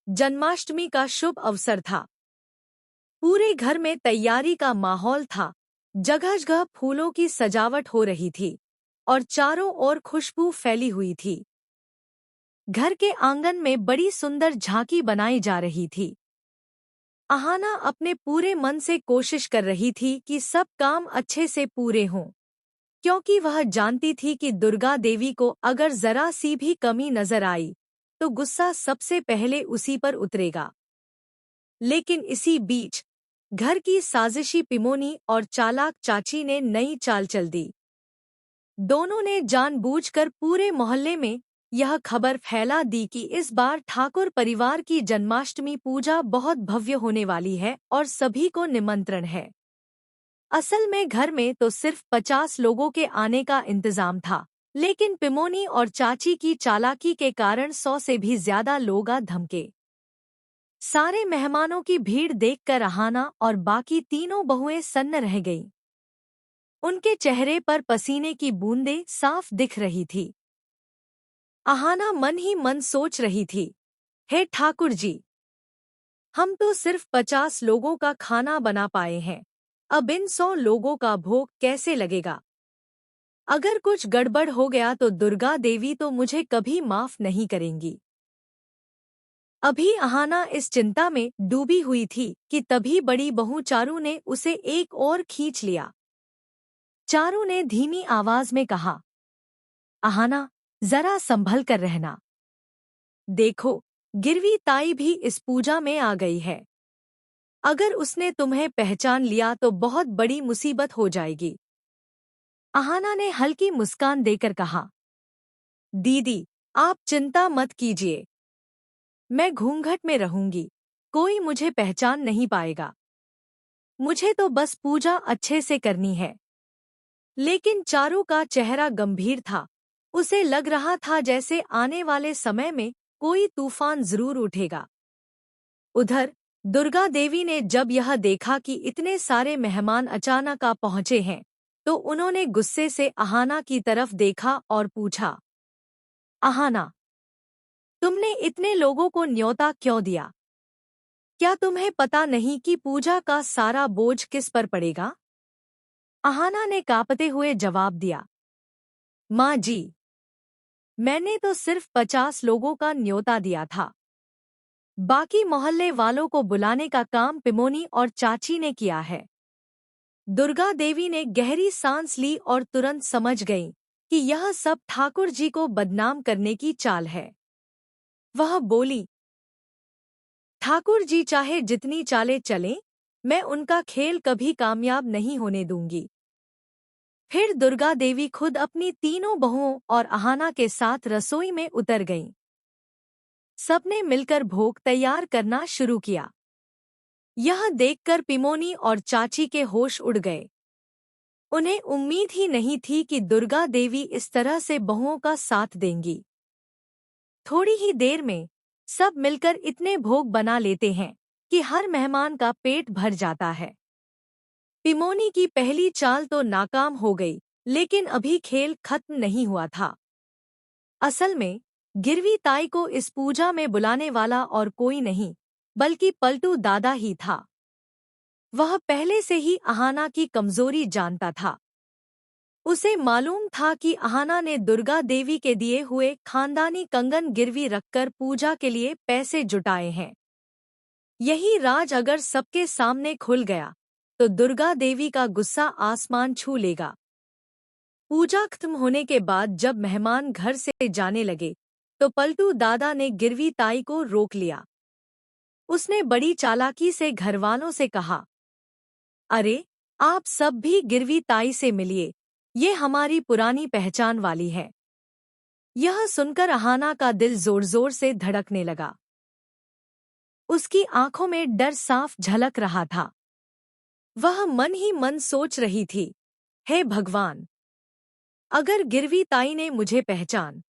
जन्माष्टमी का शुभ अवसर था। पूरे घर में तैयारी का माहौल था। जगह जगह फूलों की सजावट हो रही थी और चारों ओर खुशबू फैली हुई थी। घर के आंगन में बड़ी सुंदर झांकी बनाई जा रही थी। अहाना अपने पूरे मन से कोशिश कर रही थी कि सब काम अच्छे से पूरे हों, क्योंकि वह जानती थी कि दुर्गा देवी को अगर जरा सी भी कमी नजर आई तो गुस्सा सबसे पहले उसी पर उतरेगा। लेकिन इसी बीच घर की साजिशी पिमोनी और चालाक चाची ने नई चाल चल दी। दोनों ने जानबूझकर पूरे मोहल्ले में यह खबर फैला दी कि इस बार ठाकुर परिवार की जन्माष्टमी पूजा बहुत भव्य होने वाली है और सभी को निमंत्रण है। असल में घर में तो सिर्फ 50 लोगों के आने का इंतजाम था, लेकिन पिमोनी और चाची की चालाकी के कारण 100 से भी ज्यादा लोग आ धमके। सारे मेहमानों की भीड़ देखकर अहाना और बाकी तीनों बहुएं सन्न रह गईं। उनके चेहरे पर पसीने की बूंदें साफ दिख रही थी। अहाना मन ही मन सोच रही थी, हे ठाकुर जी, हम तो सिर्फ 50 लोगों का खाना बना पाए हैं, अब इन 100 लोगों का भोग कैसे लगेगा? अगर कुछ गड़बड़ हो गया तो दुर्गा देवी तो मुझे कभी माफ नहीं करेंगी। अभी अहाना इस चिंता में डूबी हुई थी कि तभी बड़ी बहू चारू ने उसे एक ओर खींच लिया। चारू ने धीमी आवाज में कहा, अहाना, जरा संभल कर रहना। देखो, गिरवी ताई भी इस पूजा में आ गई है। अगर उसने तुम्हें पहचान लिया तो बहुत बड़ी मुसीबत हो जाएगी। अहाना ने हल्की मुस्कान देकर कहा, दीदी, आप चिंता मत कीजिए। मैं घूंघट में रहूंगी, कोई मुझे पहचान नहीं पाएगा। मुझे तो बस पूजा अच्छे से करनी है। लेकिन चारू का चेहरा गंभीर था। उसे लग रहा था जैसे आने वाले समय में कोई तूफान जरूर उठेगा। उधर दुर्गा देवी ने जब यह देखा कि इतने सारे मेहमान अचानक आ पहुंचे हैं, तो उन्होंने गुस्से से अहाना की तरफ देखा और पूछा, अहाना, तुमने इतने लोगों को न्योता क्यों दिया? क्या तुम्हें पता नहीं कि पूजा का सारा बोझ किस पर पड़ेगा? अहाना ने कांपते हुए जवाब दिया, माँ जी, मैंने तो सिर्फ 50 लोगों का न्योता दिया था। बाकी मोहल्ले वालों को बुलाने का काम पिमोनी और चाची ने किया है। दुर्गा देवी ने गहरी सांस ली और तुरंत समझ गई कि यह सब ठाकुर जी को बदनाम करने की चाल है। वह बोली, ठाकुर जी चाहे जितनी चालें चलें, मैं उनका खेल कभी कामयाब नहीं होने दूंगी। फिर दुर्गा देवी खुद अपनी तीनों बहुओं और अहाना के साथ रसोई में उतर गईं। सबने मिलकर भोग तैयार करना शुरू किया। यह देखकर पिमोनी और चाची के होश उड़ गए। उन्हें उम्मीद ही नहीं थी कि दुर्गा देवी इस तरह से बहुओं का साथ देंगी। थोड़ी ही देर में सब मिलकर इतने भोग बना लेते हैं कि हर मेहमान का पेट भर जाता है। पिमोनी की पहली चाल तो नाकाम हो गई, लेकिन अभी खेल खत्म नहीं हुआ था। असल में गिरवी ताई को इस पूजा में बुलाने वाला और कोई नहीं, बल्कि पलटू दादा ही था। वह पहले से ही अहाना की कमजोरी जानता था। उसे मालूम था कि अहाना ने दुर्गा देवी के दिए हुए खानदानी कंगन गिरवी रखकर पूजा के लिए पैसे जुटाए हैं। यही राज अगर सबके सामने खुल गया तो दुर्गा देवी का गुस्सा आसमान छू लेगा। पूजा खत्म होने के बाद जब मेहमान घर से जाने लगे तो पलटू दादा ने गिरवी ताई को रोक लिया। उसने बड़ी चालाकी से घरवालों से कहा, अरे, आप सब भी गिरवी ताई से मिलिए, ये हमारी पुरानी पहचान वाली है। यह सुनकर अहाना का दिल जोर जोर से धड़कने लगा। उसकी आंखों में डर साफ झलक रहा था। वह मन ही मन सोच रही थी, हे भगवान, अगर गिरवी ताई ने मुझे पहचान